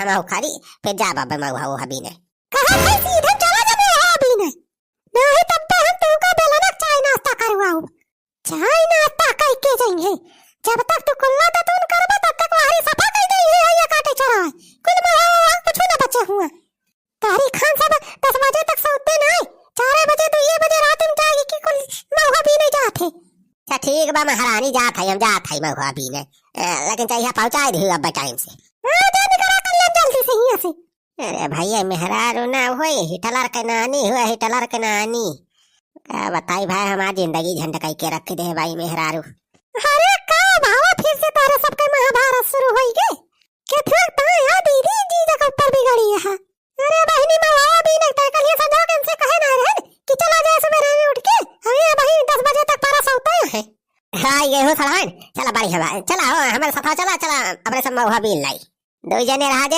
हम खाली फिर जा बाबा महुआ वो हबी ने कहा भाई सीधे चला जा मैं अभी नहीं नहीं तब पे हम तू का बेला ना चाय नाश्ता करवाओ चाय नाश्ता करके जाएंगे जब तक तू कुल्ला तो तू करबा तब तक हमारी सफा कर दे ये काटे चढ़ा कुल महुआ कुछ ना बचे हुआ तारी खान सब 10 बजे तक सोते नहीं 4 बजे तो ये बजे रात में जाएगी कि कुल महुआ भी नहीं जाते। अच्छा ठीक बा महारानी जा था हम जा था महुआ भी ने लेकिन चाहिए पहुंचा दी अब टाइम से हां जल्दी करा कर ले जल्दी से यहां से। अरे भैया मेहरारू ना होए हिटलर के नानी हुए हिटलर के नानी क्या बताई भाई हमारी जिंदगी झंड कई के रख दे भाई मेहरारू। अरे का भावा फिर से तारे सबके महाभारत शुरू होई गे के फिर ताया दीदी जी जगह ऊपर बिगड़ी है। अरे बहनी मवा भी नहीं तय कल ये सजा के इनसे कहे ना रहन कि चला जाए सवेरे में उठ के हमें भाई 10 बजे तक पारा सोता है। हां ये हो सड़ान चला बड़ी हवा चला हो हमारे साथ चला चला अपने सब महुआ भी लाई दो जने रहा जे